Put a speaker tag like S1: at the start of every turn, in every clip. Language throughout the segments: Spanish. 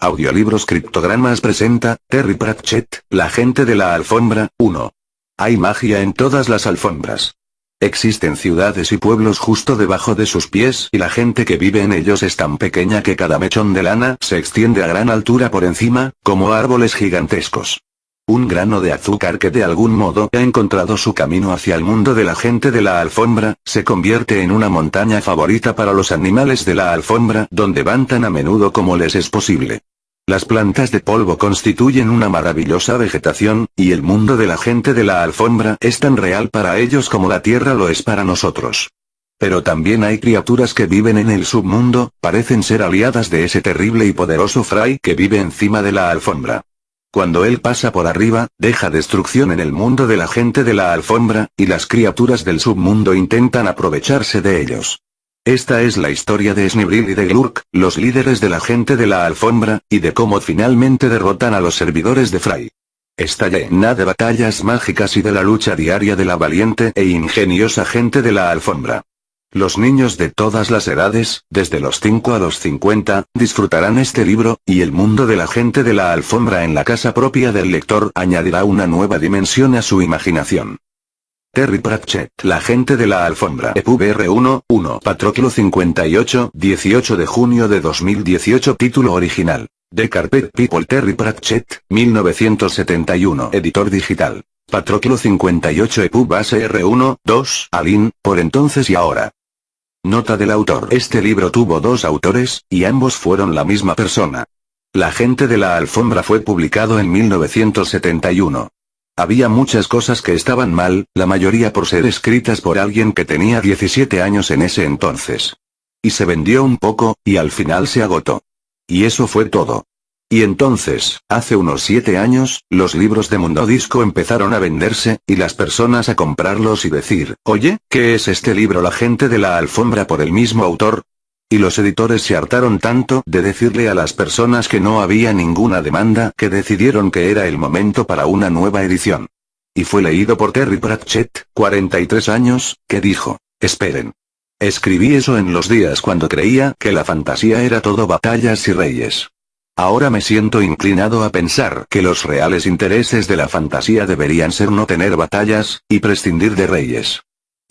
S1: Audiolibros Criptogramas presenta, Terry Pratchett, La gente de la alfombra, 1. Hay magia en todas las alfombras. Existen ciudades y pueblos justo debajo de sus pies y la gente que vive en ellos es tan pequeña que cada mechón de lana se extiende a gran altura por encima, como árboles gigantescos. Un grano de azúcar que de algún modo ha encontrado su camino hacia el mundo de la gente de la alfombra, se convierte en una montaña favorita para los animales de la alfombra donde van tan a menudo como les es posible. Las plantas de polvo constituyen una maravillosa vegetación, y el mundo de la gente de la alfombra es tan real para ellos como la tierra lo es para nosotros. Pero también hay criaturas que viven en el submundo, parecen ser aliadas de ese terrible y poderoso Fry que vive encima de la alfombra. Cuando él pasa por arriba, deja destrucción en el mundo de la gente de la alfombra, y las criaturas del submundo intentan aprovecharse de ellos. Esta es la historia de Snibril y de Glurk, los líderes de la gente de la alfombra, y de cómo finalmente derrotan a los servidores de Fry. Está llena de batallas mágicas y de la lucha diaria de la valiente e ingeniosa gente de la alfombra. Los niños de todas las edades, desde los 5 a los 50, disfrutarán este libro, y el mundo de la gente de la alfombra en la casa propia del lector añadirá una nueva dimensión a su imaginación. Terry Pratchett, La gente de la alfombra. EPUBR 1. Patroclo 58, 18 de junio de 2018. Título original. The Carpet People. Terry Pratchett, 1971. Editor digital. Patroclo 58 EPUB base R1, 2, Alin, por entonces y ahora. Nota del autor. Este libro tuvo dos autores, y ambos fueron la misma persona. La gente de la alfombra fue publicado en 1971. Había muchas cosas que estaban mal, la mayoría por ser escritas por alguien que tenía 17 años en ese entonces. Y se vendió un poco, y al final se agotó. Y eso fue todo. Y entonces, hace unos 7 años, los libros de Mundo Disco empezaron a venderse, y las personas a comprarlos y decir, oye, ¿qué es este libro? La gente de la alfombra por el mismo autor. Y los editores se hartaron tanto de decirle a las personas que no había ninguna demanda que decidieron que era el momento para una nueva edición. Y fue leído por Terry Pratchett, 43 años, que dijo, esperen. Escribí eso en los días cuando creía que la fantasía era todo batallas y reyes. Ahora me siento inclinado a pensar que los reales intereses de la fantasía deberían ser no tener batallas, y prescindir de reyes.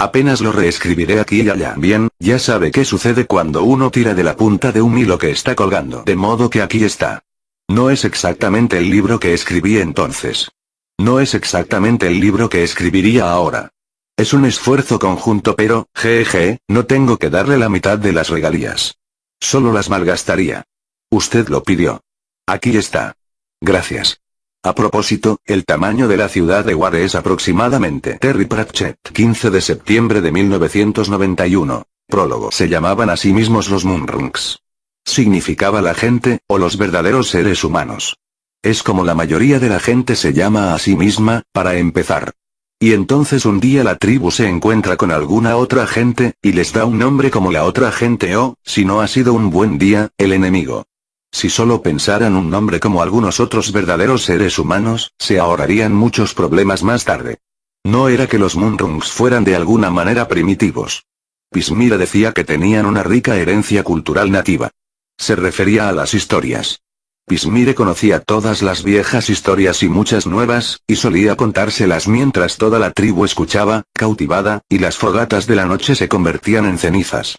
S1: Apenas lo reescribiré aquí y allá. Bien, ya sabe qué sucede cuando uno tira de la punta de un hilo que está colgando. De modo que aquí está. No es exactamente el libro que escribí entonces. No es exactamente el libro que escribiría ahora. Es un esfuerzo conjunto pero, jeje, no tengo que darle la mitad de las regalías. Solo las malgastaría. Usted lo pidió. Aquí está. Gracias. A propósito, el tamaño de la ciudad de Ware es aproximadamente. Terry Pratchett. 15 de septiembre de 1991. Prólogo. Se llamaban a sí mismos los Moonrungs. Significaba la gente, o los verdaderos seres humanos. Es como la mayoría de la gente se llama a sí misma, para empezar. Y entonces un día la tribu se encuentra con alguna otra gente, y les da un nombre como la otra gente o, si no ha sido un buen día, el enemigo. Si solo pensaran un nombre como algunos otros verdaderos seres humanos, se ahorrarían muchos problemas más tarde. No era que los Moonrungs fueran de alguna manera primitivos. Pismire decía que tenían una rica herencia cultural nativa. Se refería a las historias. Pismire conocía todas las viejas historias y muchas nuevas, y solía contárselas mientras toda la tribu escuchaba, cautivada, y las fogatas de la noche se convertían en cenizas.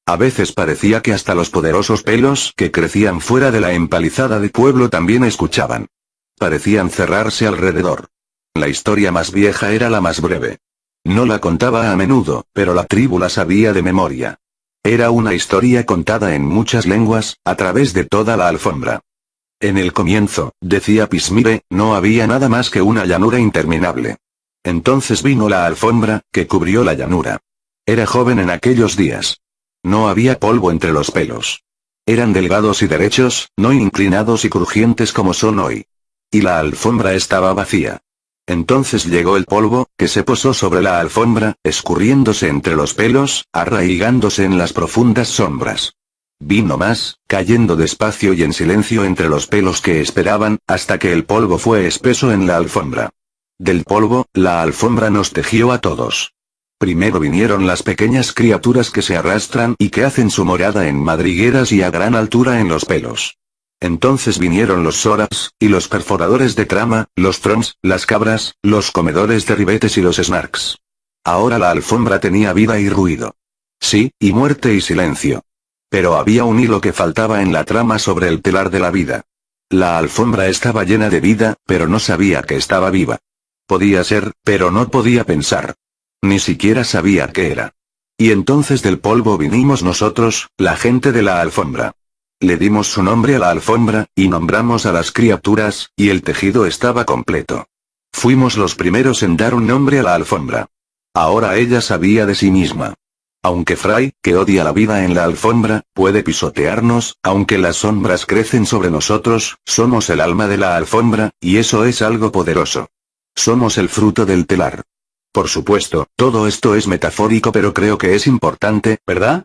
S1: A veces parecía que hasta los poderosos pelos que crecían fuera de la empalizada de pueblo también escuchaban. Parecían cerrarse alrededor. La historia más vieja era la más breve. No la contaba a menudo, pero la tribu la sabía de memoria. Era una historia contada en muchas lenguas, a través de toda la alfombra. En el comienzo, decía Pismire, no había nada más que una llanura interminable. Entonces vino la alfombra, que cubrió la llanura. Era joven en aquellos días. No había polvo entre los pelos. Eran delgados y derechos, no inclinados y crujientes como son hoy. Y la alfombra estaba vacía. Entonces llegó el polvo, que se posó sobre la alfombra, escurriéndose entre los pelos, arraigándose en las profundas sombras. Vino más, cayendo despacio y en silencio entre los pelos que esperaban, hasta que el polvo fue espeso en la alfombra. Del polvo, la alfombra nos tejió a todos. Primero vinieron las pequeñas criaturas que se arrastran y que hacen su morada en madrigueras y a gran altura en los pelos. Entonces vinieron los Soras, y los perforadores de trama, los Trons, las cabras, los comedores de ribetes y los Snarks. Ahora la alfombra tenía vida y ruido. Sí, y muerte y silencio. Pero había un hilo que faltaba en la trama sobre el telar de la vida. La alfombra estaba llena de vida, pero no sabía que estaba viva. Podía ser, pero no podía pensar. Ni siquiera sabía qué era. Y entonces del polvo vinimos nosotros, la gente de la alfombra. Le dimos su nombre a la alfombra, y nombramos a las criaturas, y el tejido estaba completo. Fuimos los primeros en dar un nombre a la alfombra. Ahora ella sabía de sí misma. Aunque Fry, que odia la vida en la alfombra, puede pisotearnos, aunque las sombras crecen sobre nosotros, somos el alma de la alfombra, y eso es algo poderoso. Somos el fruto del telar. Por supuesto, todo esto es metafórico, pero creo que es importante, ¿verdad?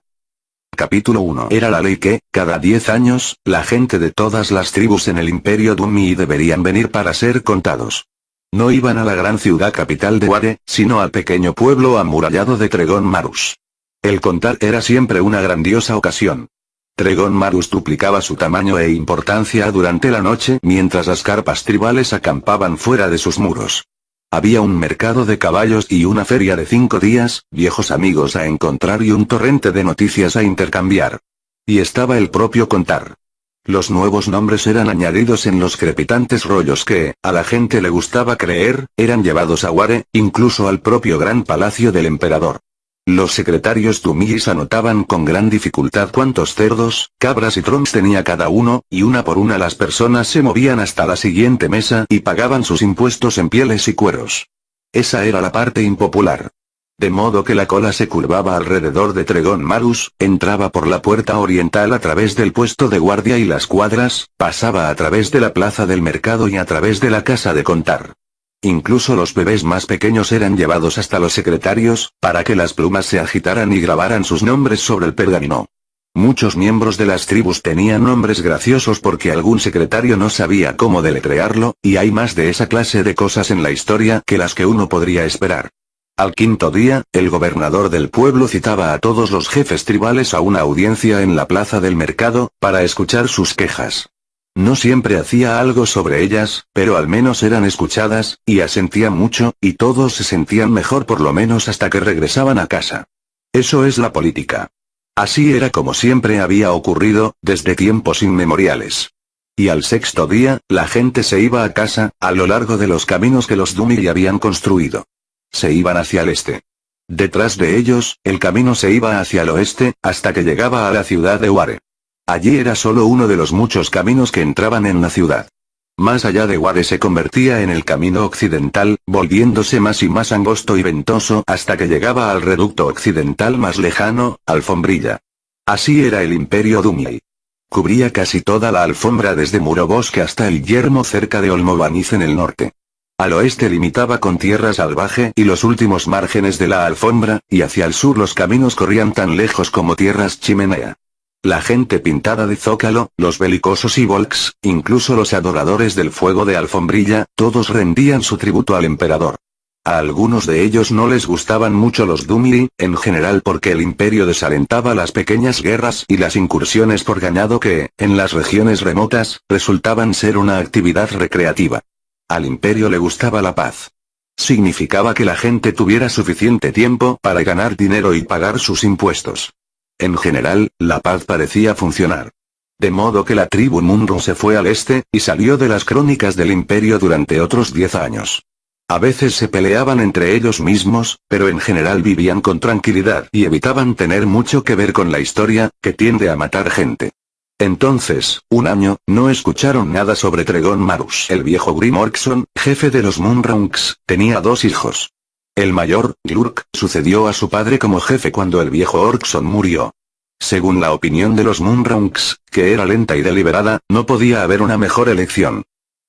S1: Capítulo 1. Era la ley que, cada 10 años, la gente de todas las tribus en el Imperio Dummi deberían venir para ser contados. No iban a la gran ciudad capital de Ware, sino al pequeño pueblo amurallado de Tregon Marus. El contar era siempre una grandiosa ocasión. Tregon Marus duplicaba su tamaño e importancia durante la noche mientras las carpas tribales acampaban fuera de sus muros. Había un mercado de caballos y una feria de 5 días, viejos amigos a encontrar y un torrente de noticias a intercambiar. Y estaba el propio contar. Los nuevos nombres eran añadidos en los crepitantes rollos que, a la gente le gustaba creer, eran llevados a Ware, incluso al propio gran palacio del emperador. Los secretarios Dummis anotaban con gran dificultad cuántos cerdos, cabras y trons tenía cada uno, y una por una las personas se movían hasta la siguiente mesa y pagaban sus impuestos en pieles y cueros. Esa era la parte impopular. De modo que la cola se curvaba alrededor de Tregon Marus, entraba por la puerta oriental a través del puesto de guardia y las cuadras, pasaba a través de la plaza del mercado y a través de la casa de contar. Incluso los bebés más pequeños eran llevados hasta los secretarios, para que las plumas se agitaran y grabaran sus nombres sobre el pergamino. Muchos miembros de las tribus tenían nombres graciosos porque algún secretario no sabía cómo deletrearlo, y hay más de esa clase de cosas en la historia que las que uno podría esperar. Al quinto día, el gobernador del pueblo citaba a todos los jefes tribales a una audiencia en la plaza del mercado, para escuchar sus quejas. No siempre hacía algo sobre ellas, pero al menos eran escuchadas, y asentía mucho, y todos se sentían mejor por lo menos hasta que regresaban a casa. Eso es la política. Así era como siempre había ocurrido, desde tiempos inmemoriales. Y al sexto día, la gente se iba a casa, a lo largo de los caminos que los Dummi habían construido. Se iban hacia el este. Detrás de ellos, el camino se iba hacia el oeste, hasta que llegaba a la ciudad de Ware. Allí era solo uno de los muchos caminos que entraban en la ciudad. Más allá de Ware se convertía en el camino occidental, volviéndose más y más angosto y ventoso hasta que llegaba al reducto occidental más lejano, Alfombrilla. Así era el Imperio Dummi. Cubría casi toda la alfombra desde Murobosque hasta el yermo cerca de Olmobaniz en el norte. Al oeste limitaba con tierra salvaje y los últimos márgenes de la alfombra, y hacia el sur los caminos corrían tan lejos como tierras chimenea. La gente pintada de zócalo, los belicosos y volks, incluso los adoradores del fuego de Alfombrilla, todos rendían su tributo al emperador. A algunos de ellos no les gustaban mucho los Dummi, en general porque el imperio desalentaba las pequeñas guerras y las incursiones por ganado que, en las regiones remotas, resultaban ser una actividad recreativa. Al imperio le gustaba la paz. Significaba que la gente tuviera suficiente tiempo para ganar dinero y pagar sus impuestos. En general, la paz parecía funcionar. De modo que la tribu Munro se fue al este, y salió de las crónicas del imperio durante otros 10 años. A veces se peleaban entre ellos mismos, pero en general vivían con tranquilidad y evitaban tener mucho que ver con la historia, que tiende a matar gente. Entonces, un año, no escucharon nada sobre Tregon Marus. El viejo Grim Orkson, jefe de los Munraunks, tenía 2 hijos. El mayor, Glurk, sucedió a su padre como jefe cuando el viejo Orkson murió. Según la opinión de los Munraunks, que era lenta y deliberada, no podía haber una mejor elección.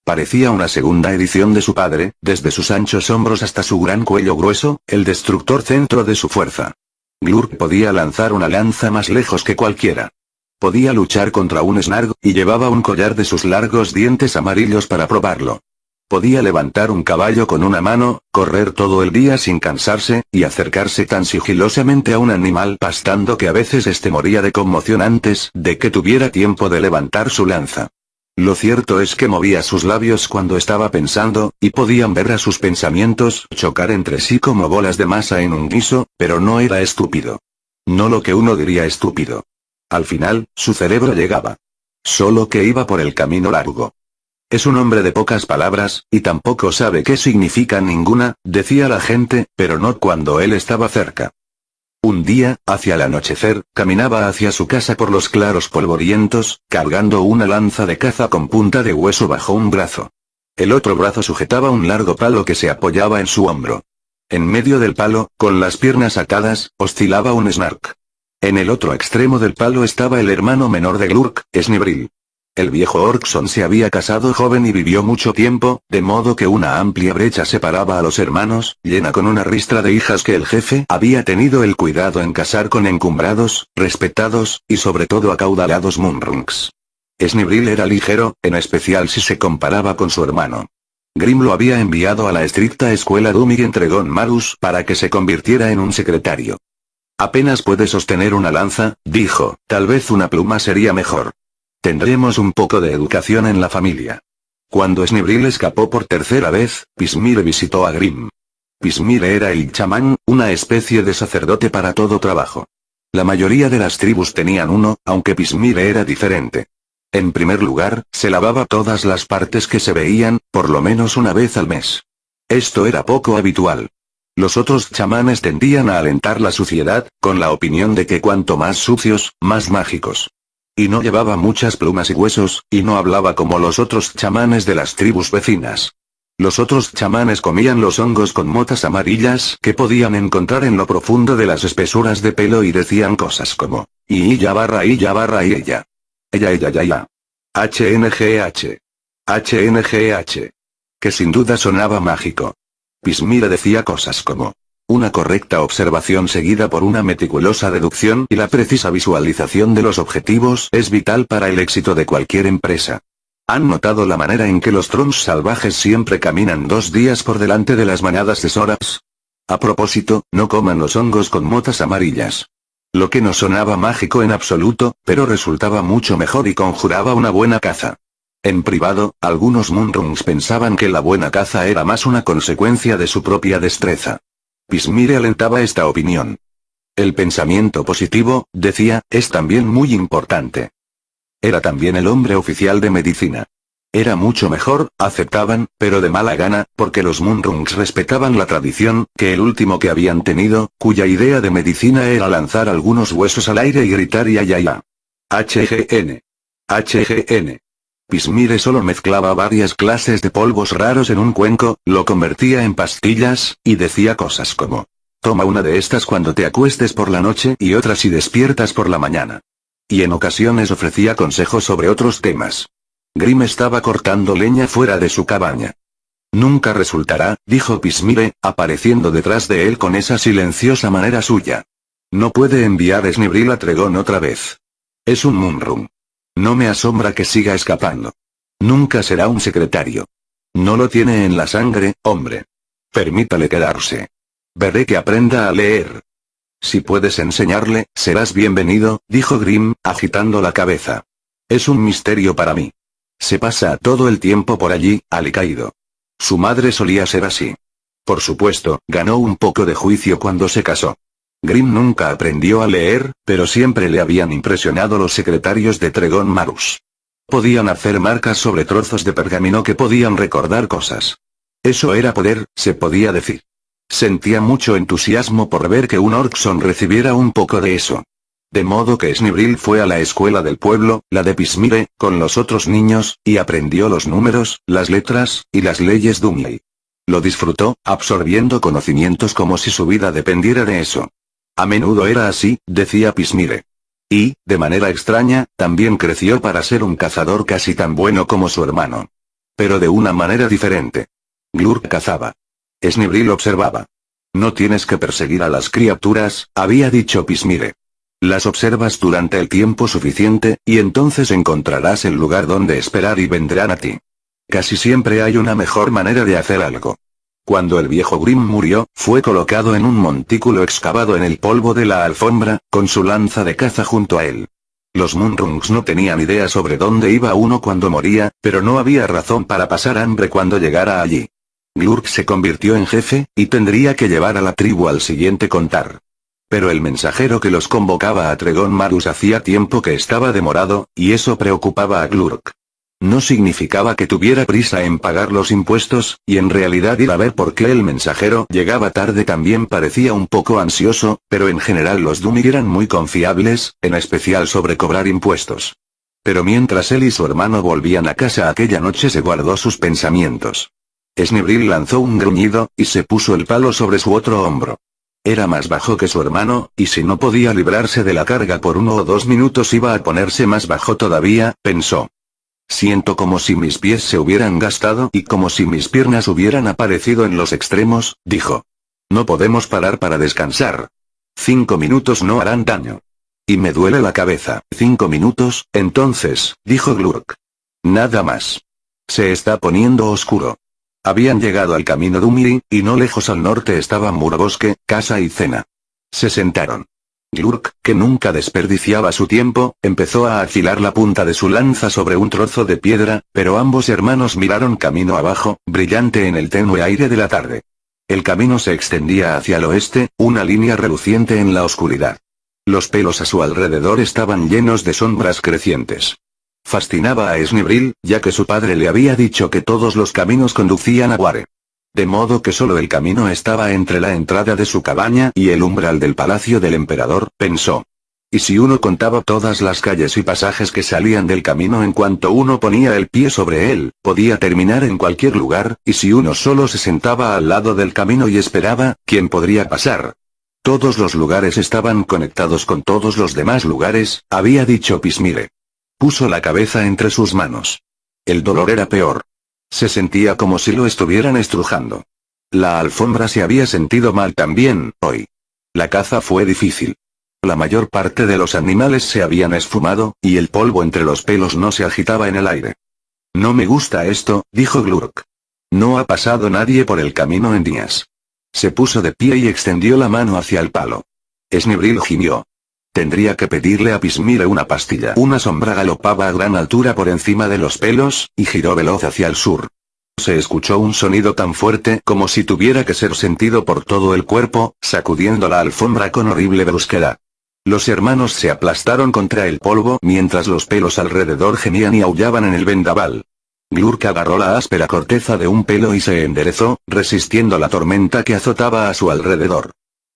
S1: Parecía una segunda edición de su padre, desde sus anchos hombros hasta su gran cuello grueso, el destructor centro de su fuerza. Glurk podía lanzar una lanza más lejos que cualquiera. Podía luchar contra un Snarg, y llevaba un collar de sus largos dientes amarillos para probarlo. Podía levantar un caballo con una mano, correr todo el día sin cansarse, y acercarse tan sigilosamente a un animal pastando que a veces este moría de conmoción antes de que tuviera tiempo de levantar su lanza. Lo cierto es que movía sus labios cuando estaba pensando, y podían ver a sus pensamientos chocar entre sí como bolas de masa en un guiso, pero no era estúpido. No lo que uno diría estúpido. Al final, su cerebro llegaba. Solo que iba por el camino largo. Es un hombre de pocas palabras, y tampoco sabe qué significa ninguna, decía la gente, pero no cuando él estaba cerca. Un día, hacia el anochecer, caminaba hacia su casa por los claros polvorientos, cargando una lanza de caza con punta de hueso bajo un brazo. El otro brazo sujetaba un largo palo que se apoyaba en su hombro. En medio del palo, con las piernas atadas, oscilaba un Snark. En el otro extremo del palo estaba el hermano menor de Glurk, Snibril. El viejo Orkson se había casado joven y vivió mucho tiempo, de modo que una amplia brecha separaba a los hermanos, llena con una ristra de hijas que el jefe había tenido el cuidado en casar con encumbrados, respetados, y sobre todo acaudalados Munrungs. Snibril era ligero, en especial si se comparaba con su hermano. Grim lo había enviado a la estricta escuela Dumig en Tregon Marus para que se convirtiera en un secretario. Apenas puede sostener una lanza, dijo, tal vez una pluma sería mejor. Tendremos un poco de educación en la familia. Cuando Snibril escapó por tercera vez, Pismire visitó a Grim. Pismire era el chamán, una especie de sacerdote para todo trabajo. La mayoría de las tribus tenían uno, aunque Pismire era diferente. En primer lugar, se lavaba todas las partes que se veían, por lo menos una vez al mes. Esto era poco habitual. Los otros chamanes tendían a alentar la suciedad, con la opinión de que cuanto más sucios, más mágicos. Y no llevaba muchas plumas y huesos, y no hablaba como los otros chamanes de las tribus vecinas. Los otros chamanes comían los hongos con motas amarillas que podían encontrar en lo profundo de las espesuras de pelo y decían cosas como, y ella barra ella. Ella ya. HNGH. HNGH. Que sin duda sonaba mágico. Pismire decía cosas como, una correcta observación seguida por una meticulosa deducción y la precisa visualización de los objetivos es vital para el éxito de cualquier empresa. ¿Han notado la manera en que los trons salvajes siempre caminan 2 días por delante de las manadas de Soraps? A propósito, no coman los hongos con motas amarillas. Lo que no sonaba mágico en absoluto, pero resultaba mucho mejor y conjuraba una buena caza. En privado, algunos Munrungs pensaban que la buena caza era más una consecuencia de su propia destreza. Pismire alentaba esta opinión. El pensamiento positivo, decía, es también muy importante. Era también el hombre oficial de medicina. Era mucho mejor, aceptaban, pero de mala gana, porque los Munrungs respetaban la tradición, que el último que habían tenido, cuya idea de medicina era lanzar algunos huesos al aire y gritar ya. HGN. HGN. Pismire solo mezclaba varias clases de polvos raros en un cuenco, lo convertía en pastillas, y decía cosas como, toma una de estas cuando te acuestes por la noche y otra si despiertas por la mañana. Y en ocasiones ofrecía consejos sobre otros temas. Grim estaba cortando leña fuera de su cabaña. Nunca resultará, dijo Pismire, apareciendo detrás de él con esa silenciosa manera suya. No puede enviar Snibril a Tregon otra vez. Es un Munrung. No me asombra que siga escapando. Nunca será un secretario. No lo tiene en la sangre, hombre. Permítale quedarse. Veré que aprenda a leer. Si puedes enseñarle, serás bienvenido, dijo Grim, agitando la cabeza. Es un misterio para mí. Se pasa todo el tiempo por allí, alicaído. Su madre solía ser así. Por supuesto, ganó un poco de juicio cuando se casó. Grim nunca aprendió a leer, pero siempre le habían impresionado los secretarios de Tregon Marus. Podían hacer marcas sobre trozos de pergamino que podían recordar cosas. Eso era poder, se podía decir. Sentía mucho entusiasmo por ver que un Orkson recibiera un poco de eso. De modo que Snibril fue a la escuela del pueblo, la de Pismire, con los otros niños, y aprendió los números, las letras, y las leyes Dumley. Lo disfrutó, absorbiendo conocimientos como si su vida dependiera de eso. A menudo era así, decía Pismire. Y, de manera extraña, también creció para ser un cazador casi tan bueno como su hermano. Pero de una manera diferente. Glurk cazaba. Snibril observaba. No tienes que perseguir a las criaturas, había dicho Pismire. Las observas durante el tiempo suficiente, y entonces encontrarás el lugar donde esperar y vendrán a ti. Casi siempre hay una mejor manera de hacer algo. Cuando el viejo Grim murió, fue colocado en un montículo excavado en el polvo de la alfombra, con su lanza de caza junto a él. Los Moonrungs no tenían idea sobre dónde iba uno cuando moría, pero no había razón para pasar hambre cuando llegara allí. Glurk se convirtió en jefe, y tendría que llevar a la tribu al siguiente contar. Pero el mensajero que los convocaba a Tregon Marus hacía tiempo que estaba demorado, y eso preocupaba a Glurk. No significaba que tuviera prisa en pagar los impuestos, y en realidad ir a ver por qué el mensajero llegaba tarde también parecía un poco ansioso, pero en general los Dumir eran muy confiables, en especial sobre cobrar impuestos. Pero mientras él y su hermano volvían a casa aquella noche se guardó sus pensamientos. Snibril lanzó un gruñido, y se puso el palo sobre su otro hombro. Era más bajo que su hermano, y si no podía librarse de la carga por 1 o 2 minutos iba a ponerse más bajo todavía, pensó. Siento como si mis pies se hubieran gastado y como si mis piernas hubieran aparecido en los extremos, dijo. No podemos parar para descansar. 5 minutos no harán daño. Y me duele la cabeza. 5 minutos, entonces, dijo Glurk. Nada más. Se está poniendo oscuro. Habían llegado al camino Dumiri, y no lejos al norte estaban Murbosque, casa y cena. Se sentaron. Glurk, que nunca desperdiciaba su tiempo, empezó a afilar la punta de su lanza sobre un trozo de piedra, pero ambos hermanos miraron camino abajo, brillante en el tenue aire de la tarde. El camino se extendía hacia el oeste, una línea reluciente en la oscuridad. Los pelos a su alrededor estaban llenos de sombras crecientes. Fascinaba a Snibril, ya que su padre le había dicho que todos los caminos conducían a Ware. De modo que solo el camino estaba entre la entrada de su cabaña y el umbral del palacio del emperador, pensó. Y si uno contaba todas las calles y pasajes que salían del camino en cuanto uno ponía el pie sobre él, podía terminar en cualquier lugar, y si uno solo se sentaba al lado del camino y esperaba, ¿quién podría pasar? Todos los lugares estaban conectados con todos los demás lugares, había dicho Pismire. Puso la cabeza entre sus manos. El dolor era peor. Se sentía como si lo estuvieran estrujando. La alfombra se había sentido mal también, hoy. La caza fue difícil. La mayor parte de los animales se habían esfumado, y el polvo entre los pelos no se agitaba en el aire. No me gusta esto, dijo Glurk. No ha pasado nadie por el camino en días. Se puso de pie y extendió la mano hacia el palo. Snibril gimió. Tendría que pedirle a Pismire una pastilla. Una sombra galopaba a gran altura por encima de los pelos, y giró veloz hacia el sur. Se escuchó un sonido tan fuerte como si tuviera que ser sentido por todo el cuerpo, sacudiendo la alfombra con horrible brusquedad. Los hermanos se aplastaron contra el polvo mientras los pelos alrededor gemían y aullaban en el vendaval. Glurk agarró la áspera corteza de un pelo y se enderezó, resistiendo la tormenta que azotaba a su alrededor.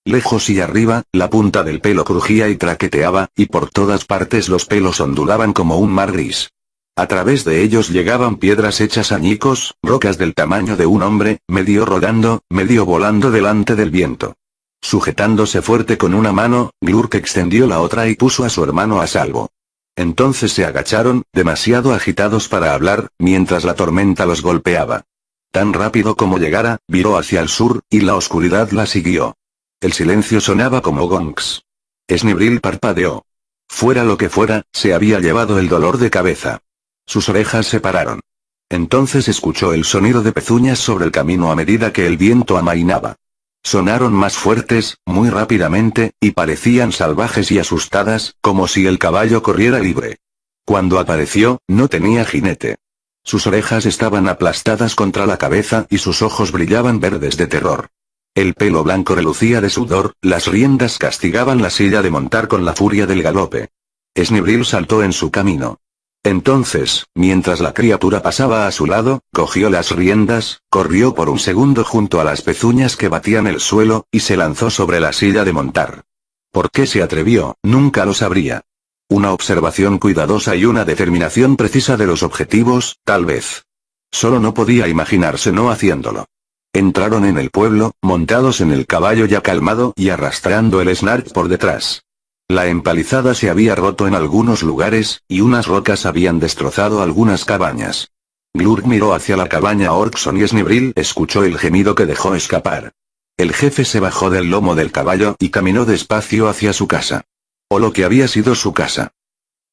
S1: Lejos y arriba, la punta del pelo crujía y traqueteaba, y por todas partes los pelos ondulaban como un mar gris. A través de ellos llegaban piedras hechas añicos, rocas del tamaño de un hombre, medio rodando, medio volando delante del viento. Sujetándose fuerte con una mano, Glurk extendió la otra y puso a su hermano a salvo. Entonces se agacharon, demasiado agitados para hablar, mientras la tormenta los golpeaba. Tan rápido como llegara, viró hacia el sur, y la oscuridad la siguió. El silencio sonaba como gongs. Snibril parpadeó. Fuera lo que fuera, se había llevado el dolor de cabeza. Sus orejas se pararon. Entonces escuchó el sonido de pezuñas sobre el camino a medida que el viento amainaba. Sonaron más fuertes, muy rápidamente, y parecían salvajes y asustadas, como si el caballo corriera libre. Cuando apareció, no tenía jinete. Sus orejas estaban aplastadas contra la cabeza y sus ojos brillaban verdes de terror. El pelo blanco relucía de sudor, las riendas castigaban la silla de montar con la furia del galope. Snibril saltó en su camino. Entonces, mientras la criatura pasaba a su lado, cogió las riendas, corrió por un segundo junto a las pezuñas que batían el suelo, y se lanzó sobre la silla de montar. ¿Por qué se atrevió? Nunca lo sabría. Una observación cuidadosa y una determinación precisa de los objetivos, tal vez. Solo no podía imaginarse no haciéndolo. Entraron en el pueblo, montados en el caballo ya calmado y arrastrando el Snark por detrás. La empalizada se había roto en algunos lugares, y unas rocas habían destrozado algunas cabañas. Glurk miró hacia la cabaña Orkson y Snibril escuchó el gemido que dejó escapar. El jefe se bajó del lomo del caballo y caminó despacio hacia su casa. O lo que había sido su casa.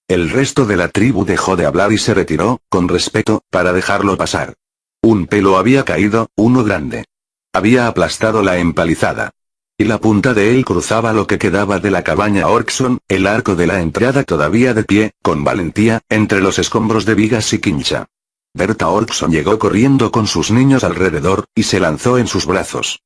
S1: El resto de la tribu dejó de hablar y se retiró, con respeto, para dejarlo pasar. Un pelo había caído, uno grande. Había aplastado la empalizada. y la punta de él cruzaba lo que quedaba de la cabaña Orkson, el arco de la entrada todavía de pie, con valentía, entre los escombros de vigas y quincha. Berta Orkson llegó corriendo con sus niños alrededor, y se lanzó en sus brazos.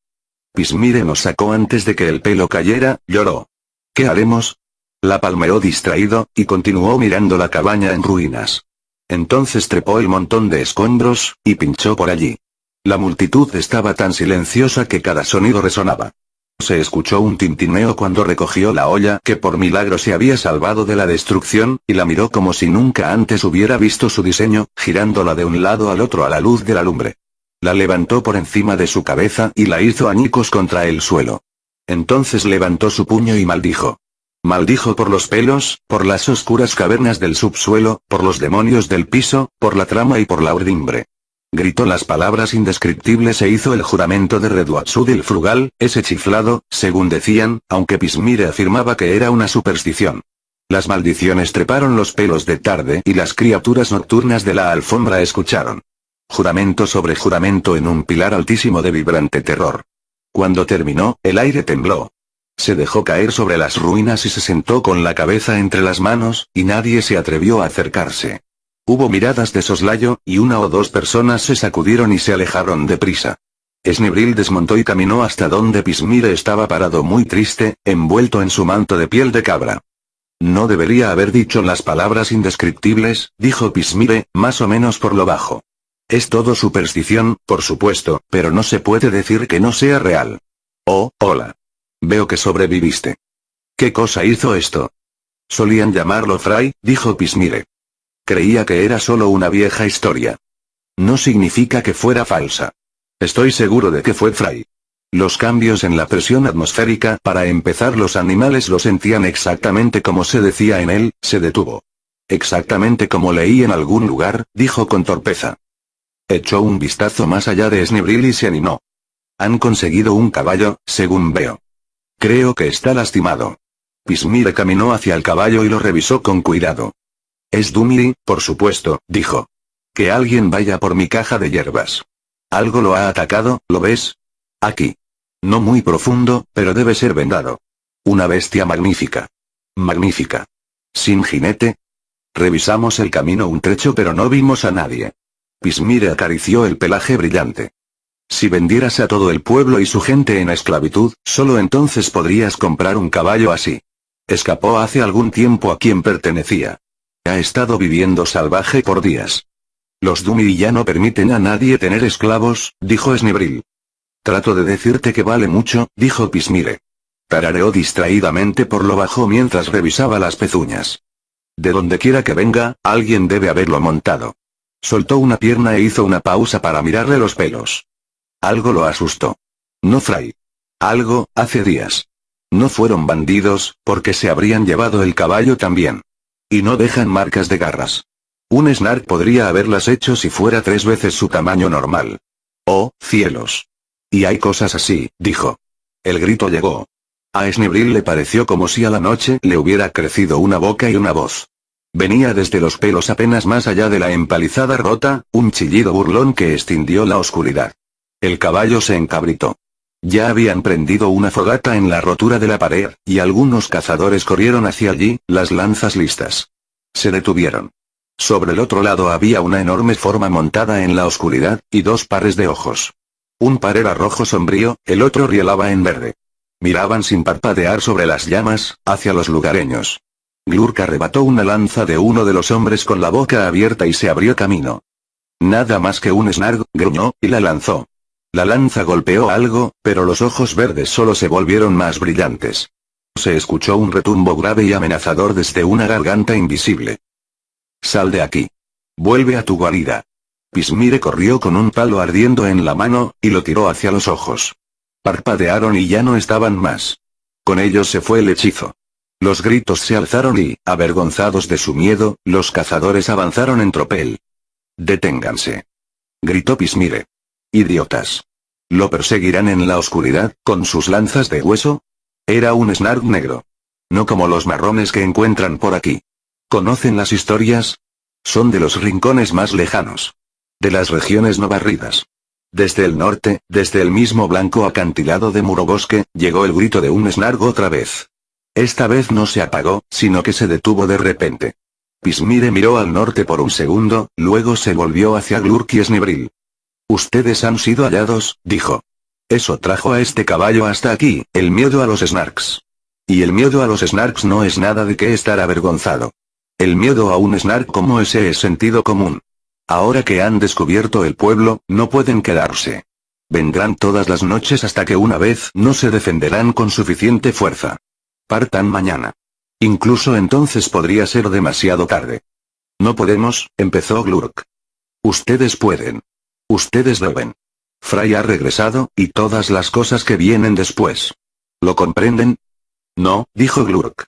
S1: Pismire nos sacó antes de que el pelo cayera, lloró. ¿Qué haremos? La palmeó distraído, y continuó mirando la cabaña en ruinas. Entonces trepó el montón de escombros, y pinchó por allí. La multitud estaba tan silenciosa que cada sonido resonaba. Se escuchó un tintineo cuando recogió la olla que por milagro se había salvado de la destrucción, y la miró como si nunca antes hubiera visto su diseño, girándola de un lado al otro a la luz de la lumbre. La levantó por encima de su cabeza y la hizo añicos contra el suelo. Entonces levantó su puño y maldijo. Maldijo por los pelos, por las oscuras cavernas del subsuelo, por los demonios del piso, por la trama y por la urdimbre. Gritó las palabras indescriptibles e hizo el juramento de Redwatchud el frugal, ese chiflado, según decían, aunque Pismire afirmaba que era una superstición. Las maldiciones treparon los pelos de tarde y las criaturas nocturnas de la alfombra escucharon. Juramento sobre juramento en un pilar altísimo de vibrante terror. Cuando terminó, el aire tembló. Se dejó caer sobre las ruinas y se sentó con la cabeza entre las manos, y nadie se atrevió a acercarse. Hubo miradas de soslayo, y una o dos personas se sacudieron y se alejaron deprisa. Snebril desmontó y caminó hasta donde Pismire estaba parado muy triste, envuelto en su manto de piel de cabra. No debería haber dicho las palabras indescriptibles, dijo Pismire, más o menos por lo bajo. Es todo superstición, por supuesto, pero no se puede decir que no sea real. Oh, hola. Veo que sobreviviste. ¿Qué cosa hizo esto? Solían llamarlo Fray, dijo Pismire. Creía que era solo una vieja historia. No significa que fuera falsa. Estoy seguro de que fue Fray. Los cambios en la presión atmosférica, para empezar, los animales lo sentían exactamente como se decía en él, se detuvo. Exactamente como leí en algún lugar, dijo con torpeza. Echó un vistazo más allá de Snebril y se animó. Han conseguido un caballo, según veo. Creo que está lastimado. Pismire caminó hacia el caballo y lo revisó con cuidado. Es Dumili, por supuesto, dijo. Que alguien vaya por mi caja de hierbas. Algo lo ha atacado, ¿lo ves? Aquí. No muy profundo, pero debe ser vendado. Una bestia magnífica. Magnífica. ¿Sin jinete? Revisamos el camino un trecho pero no vimos a nadie. Pismire acarició el pelaje brillante. Si vendieras a todo el pueblo y su gente en esclavitud, solo entonces podrías comprar un caballo así. Escapó hace algún tiempo a quien pertenecía. Ha estado viviendo salvaje por días. Los Dumili ya no permiten a nadie tener esclavos, dijo Snebril. Trato de decirte que vale mucho, dijo Pismire. Tarareó distraídamente por lo bajo mientras revisaba las pezuñas. De donde quiera que venga, alguien debe haberlo montado. Soltó una pierna e hizo una pausa para mirarle los pelos. Algo lo asustó. No Fray. Algo, hace días. No fueron bandidos, porque se habrían llevado el caballo también. Y no dejan marcas de garras. Un Snark podría haberlas hecho si fuera 3 veces su tamaño normal. Oh, cielos. Y hay cosas así, dijo. El grito llegó. A Snebril le pareció como si a la noche le hubiera crecido una boca y una voz. Venía desde los pelos apenas más allá de la empalizada rota, un chillido burlón que extinguió la oscuridad. El caballo se encabritó. Ya habían prendido una fogata en la rotura de la pared, y algunos cazadores corrieron hacia allí, las lanzas listas. Se detuvieron. Sobre el otro lado había una enorme forma montada en la oscuridad, y 2 pares de ojos. Un par era rojo sombrío, el otro rielaba en verde. Miraban sin parpadear sobre las llamas, hacia los lugareños. Glurk arrebató una lanza de uno de los hombres con la boca abierta y se abrió camino. Nada más que un Snarg, gruñó, y la lanzó. La lanza golpeó algo, pero los ojos verdes solo se volvieron más brillantes. Se escuchó un retumbo grave y amenazador desde una garganta invisible. Sal de aquí. Vuelve a tu guarida. Pismire corrió con un palo ardiendo en la mano, y lo tiró hacia los ojos. Parpadearon y ya no estaban más. Con ellos se fue el hechizo. Los gritos se alzaron y, avergonzados de su miedo, los cazadores avanzaron en tropel. Deténganse. Gritó Pismire. Idiotas. ¿Lo perseguirán en la oscuridad, con sus lanzas de hueso? Era un Snark negro. No como los marrones que encuentran por aquí. ¿Conocen las historias? Son de los rincones más lejanos. De las regiones no barridas. Desde el norte, desde el mismo blanco acantilado de Murobosque, llegó el grito de un Snark otra vez. Esta vez no se apagó, sino que se detuvo de repente. Pismire miró al norte por un segundo, luego se volvió hacia Glurk y Snibril. Ustedes han sido hallados, dijo. Eso trajo a este caballo hasta aquí, el miedo a los Snarks. Y el miedo a los Snarks no es nada de qué estar avergonzado. El miedo a un Snark como ese es sentido común. Ahora que han descubierto el pueblo, no pueden quedarse. Vendrán todas las noches hasta que una vez no se defenderán con suficiente fuerza. Partan mañana. Incluso entonces podría ser demasiado tarde. No podemos, empezó Glurk. Ustedes pueden. Ustedes deben. Fry ha regresado, y todas las cosas que vienen después. ¿Lo comprenden? No, dijo Glurk.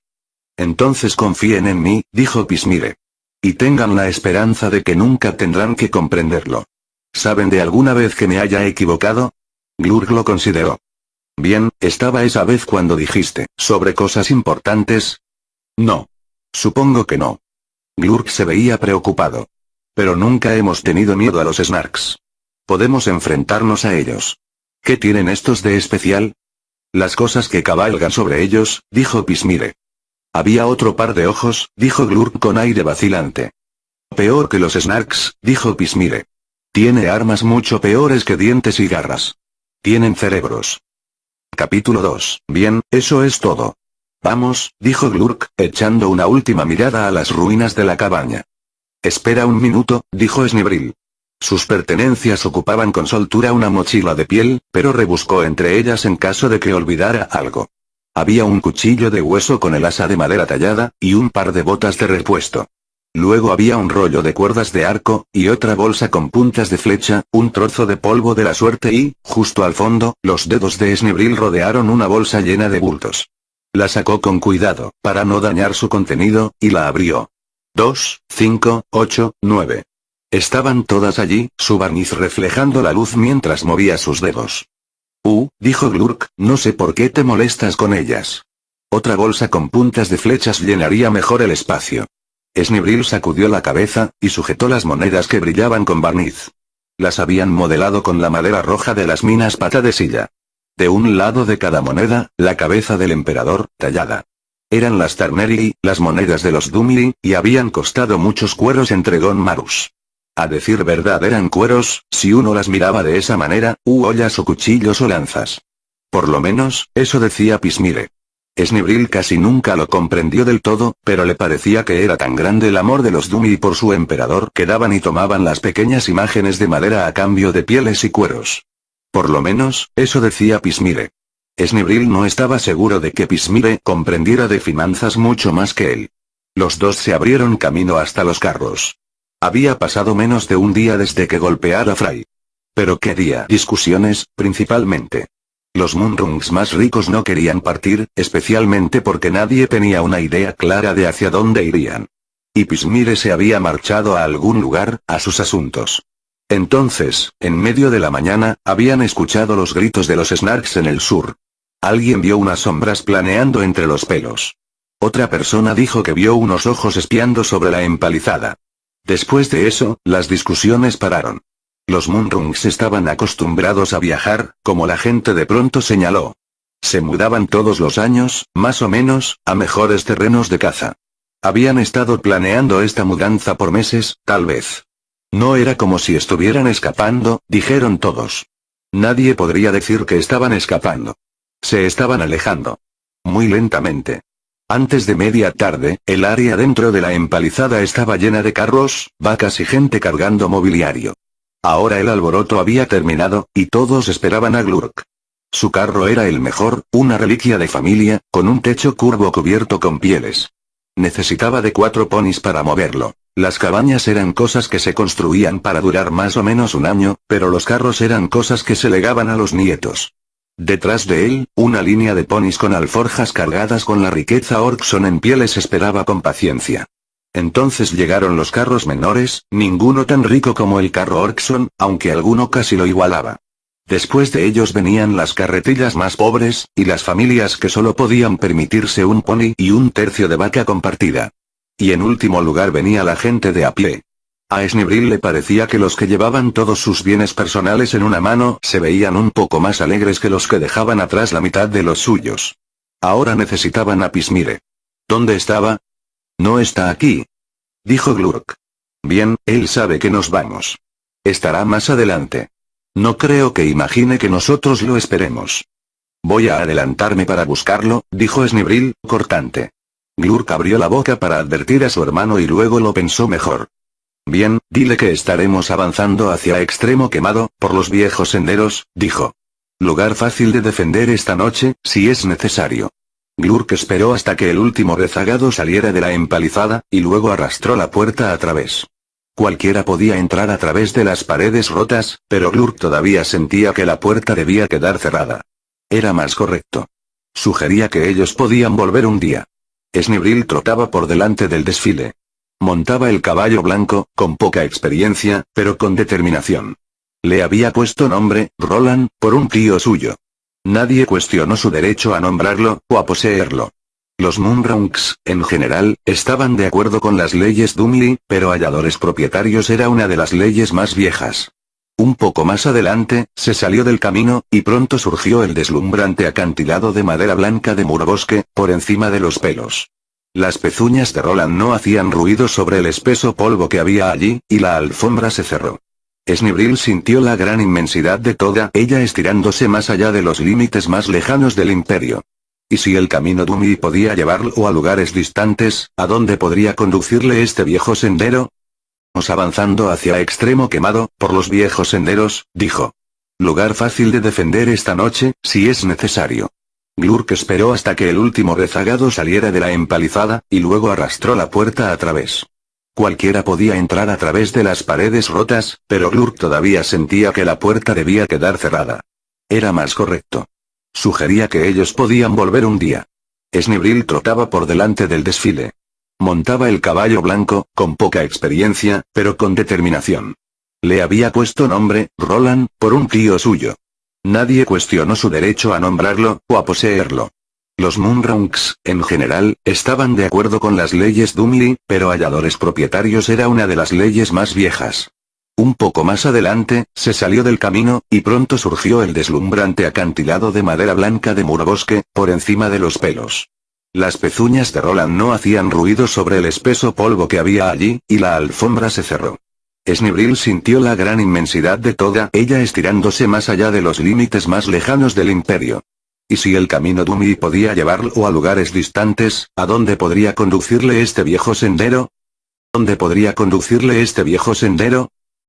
S1: Entonces confíen en mí, dijo Pismire. Y tengan la esperanza de que nunca tendrán que comprenderlo. ¿Saben de alguna vez que me haya equivocado? Glurk lo consideró. Bien, ¿estaba esa vez cuando dijiste, sobre cosas importantes? No. Supongo que no. Glurk se veía preocupado. Pero nunca hemos tenido miedo a los Snarks. Podemos enfrentarnos a ellos. ¿Qué tienen estos de especial? Las cosas que cabalgan sobre ellos, dijo Pismire. Había otro par de ojos, dijo Glurk con aire vacilante. Peor que los Snarks, dijo Pismire. Tiene armas mucho peores que dientes y garras. Tienen cerebros. Capítulo 2. Bien, eso es todo. Vamos, dijo Glurk, echando una última mirada a las ruinas de la cabaña. Espera un minuto, dijo Snibril. Sus pertenencias ocupaban con soltura una mochila de piel, pero rebuscó entre ellas en caso de que olvidara algo. Había un cuchillo de hueso con el asa de madera tallada, y un par de botas de repuesto. Luego había un rollo de cuerdas de arco, y otra bolsa con puntas de flecha, un trozo de polvo de la suerte y, justo al fondo, los dedos de Snibril rodearon una bolsa llena de bultos. La sacó con cuidado, para no dañar su contenido, y la abrió. 2, 5, 8, 9. Estaban todas allí, su barniz reflejando la luz mientras movía sus dedos. Dijo Glurk, no sé por qué te molestas con ellas. Otra bolsa con puntas de flechas llenaría mejor el espacio. Snibril sacudió la cabeza, y sujetó las monedas que brillaban con barniz. Las habían modelado con la madera roja de las minas Pata de Silla. De un lado de cada moneda, la cabeza del emperador, tallada. Eran las Tarneri, las monedas de los Dumiri, y habían costado muchos cueros entre Gon Marus. A decir verdad eran cueros, si uno las miraba de esa manera, ollas o cuchillos o lanzas. Por lo menos, eso decía Pismire. Snibril casi nunca lo comprendió del todo, pero le parecía que era tan grande el amor de los Dumiri por su emperador que daban y tomaban las pequeñas imágenes de madera a cambio de pieles y cueros. Por lo menos, eso decía Pismire. Snibril no estaba seguro de que Pismire comprendiera de finanzas mucho más que él. Los dos se abrieron camino hasta los carros. Había pasado menos de un día desde que golpeara a Fry. Pero qué día. Discusiones, principalmente. Los Moonrungs más ricos no querían partir, especialmente porque nadie tenía una idea clara de hacia dónde irían. Y Pismire se había marchado a algún lugar, a sus asuntos. Entonces, en medio de la mañana, habían escuchado los gritos de los Snarks en el sur. Alguien vio unas sombras planeando entre los pelos. Otra persona dijo que vio unos ojos espiando sobre la empalizada. Después de eso, las discusiones pararon. Los Moonrungs estaban acostumbrados a viajar, como la gente de pronto señaló. Se mudaban todos los años, más o menos, a mejores terrenos de caza. Habían estado planeando esta mudanza por meses, tal vez. No era como si estuvieran escapando, dijeron todos. Nadie podría decir que estaban escapando. Se estaban alejando. Muy lentamente. Antes de media tarde, el área dentro de la empalizada estaba llena de carros, vacas y gente cargando mobiliario. Ahora el alboroto había terminado, y todos esperaban a Glurk. Su carro era el mejor, una reliquia de familia, con un techo curvo cubierto con pieles. Necesitaba de 4 ponis para moverlo. Las cabañas eran cosas que se construían para durar más o menos un año, pero los carros eran cosas que se legaban a los nietos. Detrás de él, una línea de ponis con alforjas cargadas con la riqueza Orkson en pieles esperaba con paciencia. Entonces llegaron los carros menores, ninguno tan rico como el carro Orkson, aunque alguno casi lo igualaba. Después de ellos venían las carretillas más pobres, y las familias que solo podían permitirse un pony y un tercio de vaca compartida. Y en último lugar venía la gente de a pie. A Snibril le parecía que los que llevaban todos sus bienes personales en una mano se veían un poco más alegres que los que dejaban atrás la mitad de los suyos. Ahora necesitaban a Pismire. ¿Dónde estaba? No está aquí, dijo Glurk. Bien, él sabe que nos vamos. Estará más adelante. No creo que imagine que nosotros lo esperemos. Voy a adelantarme para buscarlo, dijo Snibril, cortante. Glurk abrió la boca para advertir a su hermano y luego lo pensó mejor. Bien, dile que estaremos avanzando hacia Extremo Quemado, por los viejos senderos, dijo. Lugar fácil de defender esta noche, si es necesario. Glurk esperó hasta que el último rezagado saliera de la empalizada, y luego arrastró la puerta a través. Cualquiera podía entrar a través de las paredes rotas, pero Glurk todavía sentía que la puerta debía quedar cerrada. Era más correcto. Sugería que ellos podían volver un día. Snibril trotaba por delante del desfile. Montaba el caballo blanco, con poca experiencia, pero con determinación. Le había puesto nombre, Roland, por un tío suyo. Nadie cuestionó su derecho a nombrarlo, o a poseerlo. Los Moonrunks, en general, estaban de acuerdo con las leyes Dumley, pero halladores propietarios era una de las leyes más viejas. Un poco más adelante, se salió del camino, y pronto surgió el deslumbrante acantilado de madera blanca de Murbosque, por encima de los pelos. Las pezuñas de Roland no hacían ruido sobre el espeso polvo que había allí, y la alfombra se cerró. Snibril sintió la gran inmensidad de toda ella estirándose más allá de los límites más lejanos del imperio. ¿Y si el camino Dumley podía llevarlo a lugares distantes, a dónde podría conducirle este viejo sendero? Vamos avanzando hacia Extremo Quemado, por los viejos senderos, dijo. Lugar fácil de defender esta noche, si es necesario. Glurk esperó hasta que el último rezagado saliera de la empalizada, y luego arrastró la puerta a través. Cualquiera podía entrar a través de las paredes rotas, pero Glurk todavía sentía que la puerta debía quedar cerrada. Era más correcto. Sugería que ellos podían volver un día. Snibril trotaba por delante del desfile. Montaba el caballo blanco, con poca experiencia, pero con determinación. Le había puesto nombre, Roland, por un tío suyo. Nadie cuestionó su derecho a nombrarlo, o a poseerlo. Los Moonrunks, en general, estaban de acuerdo con las leyes Dumley, pero halladores propietarios era una de las leyes más viejas. Un poco más adelante, se salió del camino, y pronto surgió el deslumbrante acantilado de madera blanca de Murbosque, por encima de los pelos. Las pezuñas de Roland no hacían ruido sobre el espeso polvo que había allí, y la alfombra se cerró. Snibril sintió la gran inmensidad de toda ella estirándose más allá de los límites más lejanos del imperio. ¿Y si el camino Dumley podía llevarlo a lugares distantes, a dónde podría conducirle este viejo sendero? ¿Dónde podría conducirle este viejo sendero?